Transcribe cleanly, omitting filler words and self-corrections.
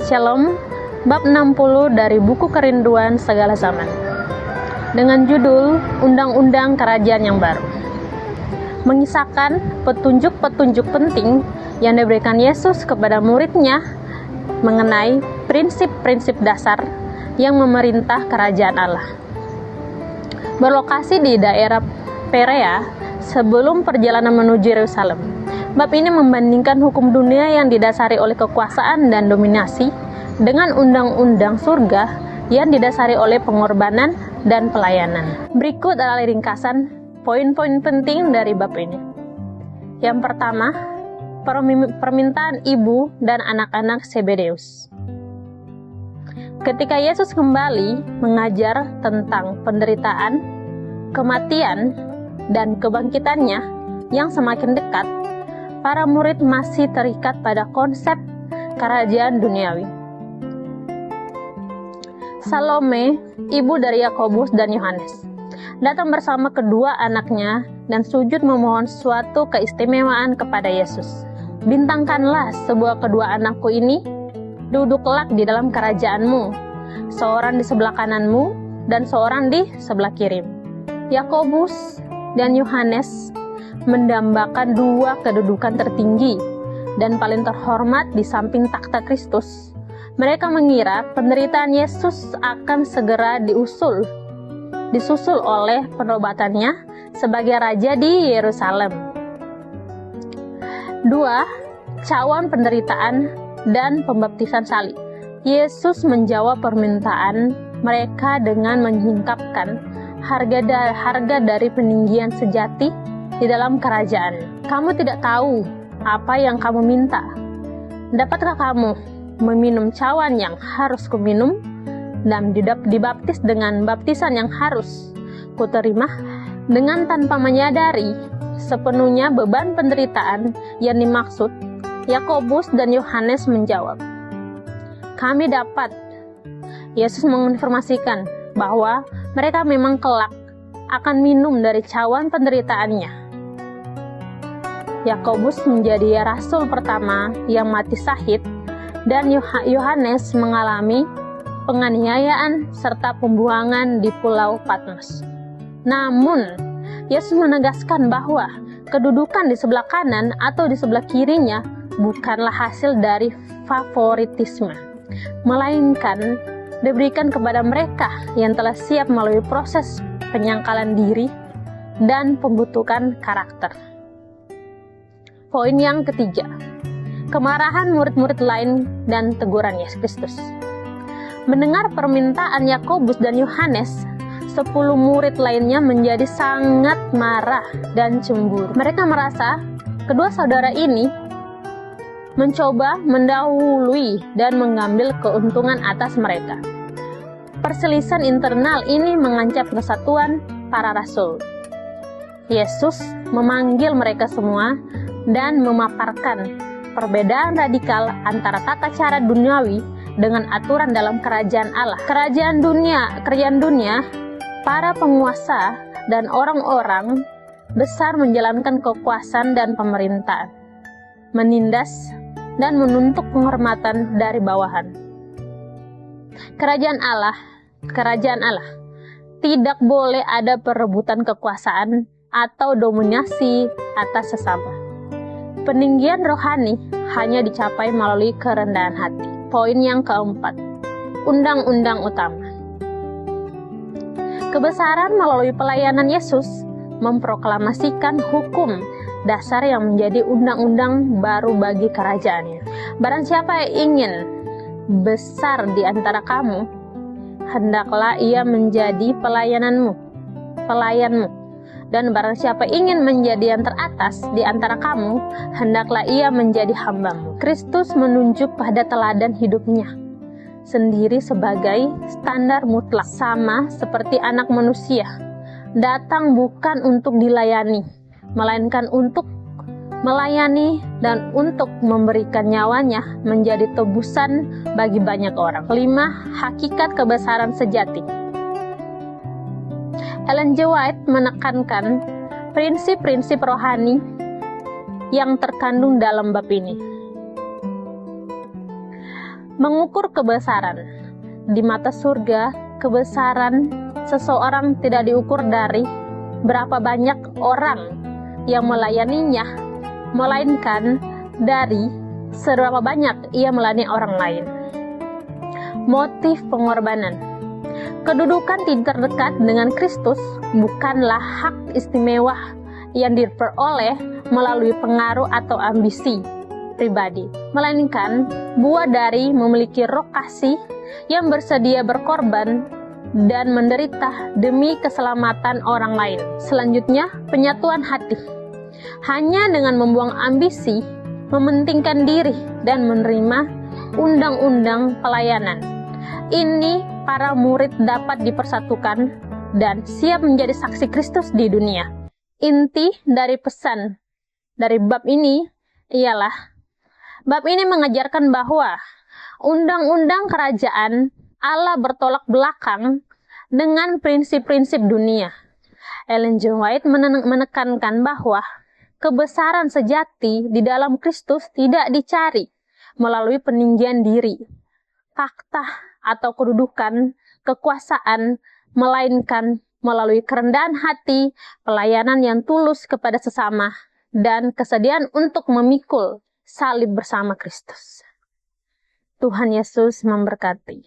Shalom, bab 60 dari buku Kerinduan Segala Zaman, dengan judul Undang-Undang Kerajaan yang Baru, mengisahkan petunjuk-petunjuk penting yang diberikan Yesus kepada muridnya mengenai prinsip-prinsip dasar yang memerintah kerajaan Allah. Berlokasi di daerah Perea sebelum perjalanan menuju Yerusalem. Bab ini membandingkan hukum dunia yang didasari oleh kekuasaan dan dominasi dengan undang-undang surga yang didasari oleh pengorbanan dan pelayanan. Berikut adalah ringkasan poin-poin penting dari bab ini. Yang pertama, permintaan ibu dan anak-anak Zebedeus. Ketika Yesus kembali mengajar tentang penderitaan, kematian, dan kebangkitannya yang semakin dekat, para murid masih terikat pada konsep kerajaan duniawi. Salome, ibu dari Yakobus dan Yohanes, datang bersama kedua anaknya dan sujud memohon suatu keistimewaan kepada Yesus. Bintangkanlah sebuah kedua anakku ini, duduk kelak di dalam kerajaanmu, seorang di sebelah kananmu dan seorang di sebelah kirimu. Yakobus dan Yohanes mendambakan dua kedudukan tertinggi dan paling terhormat di samping takhta Kristus. Mereka mengira penderitaan Yesus akan segera disusul oleh penobatannya sebagai raja di Yerusalem. 2. Cawan penderitaan dan pembaptisan salib. Yesus menjawab permintaan mereka dengan menyingkapkan harga dari peninggian sejati di dalam kerajaan. Kamu tidak tahu apa yang kamu minta. Dapatkah kamu meminum cawan yang harus kuminum dan dibaptis dengan baptisan yang harus kuterima? Dengan tanpa menyadari sepenuhnya beban penderitaan yang dimaksud, Yakobus dan Yohanes menjawab, kami dapat. Yesus menginformasikan bahwa mereka memang kelak akan minum dari cawan penderitaannya. Yakobus menjadi rasul pertama yang mati syahid, dan Yohanes mengalami penganiayaan serta pembuangan di Pulau Patmos. Namun, Yesus menegaskan bahwa kedudukan di sebelah kanan atau di sebelah kirinya bukanlah hasil dari favoritisme, melainkan diberikan kepada mereka yang telah siap melalui proses penyangkalan diri dan pembentukan karakter. Poin yang ketiga, kemarahan murid-murid lain dan teguran Yesus Kristus. Mendengar permintaan Yakobus dan Yohanes, 10 murid lainnya menjadi sangat marah dan cemburu. Mereka merasa kedua saudara ini mencoba mendahului dan mengambil keuntungan atas mereka. Perselisihan internal ini mengancam kesatuan para rasul. Yesus memanggil mereka semua dan memaparkan perbedaan radikal antara tata cara duniawi dengan aturan dalam kerajaan Allah. Kerajaan dunia, para penguasa dan orang-orang besar menjalankan kekuasaan dan pemerintahan, menindas dan menuntut penghormatan dari bawahan. Kerajaan Allah tidak boleh ada perebutan kekuasaan atau dominasi atas sesama. Peninggian rohani hanya dicapai melalui kerendahan hati. Poin yang keempat, undang-undang utama. Kebesaran melalui pelayanan Yesus memproklamasikan hukum dasar yang menjadi undang-undang baru bagi kerajaannya. Barang siapa yang ingin besar di antara kamu, hendaklah ia menjadi pelayanmu. Dan barang siapa ingin menjadi yang teratas di antara kamu, hendaklah ia menjadi hambamu. Kristus menunjuk pada teladan hidupnya sendiri sebagai standar mutlak, sama seperti anak manusia. Datang bukan untuk dilayani, melainkan untuk melayani dan untuk memberikan nyawanya menjadi tebusan bagi banyak orang. 5. Hakikat kebesaran sejati. Ellen G. White menekankan prinsip-prinsip rohani yang terkandung dalam bab ini. mengukur kebesaran. Di mata surga, kebesaran seseorang tidak diukur dari berapa banyak orang yang melayaninya, melainkan dari seberapa banyak ia melayani orang lain. Motif pengorbanan. Kedudukan terdekat dengan Kristus bukanlah hak istimewa yang diperoleh melalui pengaruh atau ambisi pribadi, melainkan buah dari memiliki roh kasih yang bersedia berkorban dan menderita demi keselamatan orang lain. Selanjutnya, penyatuan hati. Hanya dengan membuang ambisi, mementingkan diri, dan menerima undang-undang pelayanan, ini para murid dapat dipersatukan dan siap menjadi saksi Kristus di dunia. Inti dari pesan dari bab ini ialah, bab ini mengajarkan bahwa undang-undang kerajaan Allah bertolak belakang dengan prinsip-prinsip dunia. Ellen G. White menekankan bahwa kebesaran sejati di dalam Kristus tidak dicari melalui peninggian diri, takhta atau kedudukan, kekuasaan, melainkan melalui kerendahan hati, pelayanan yang tulus kepada sesama, dan kesediaan untuk memikul salib bersama Kristus. Tuhan Yesus memberkati.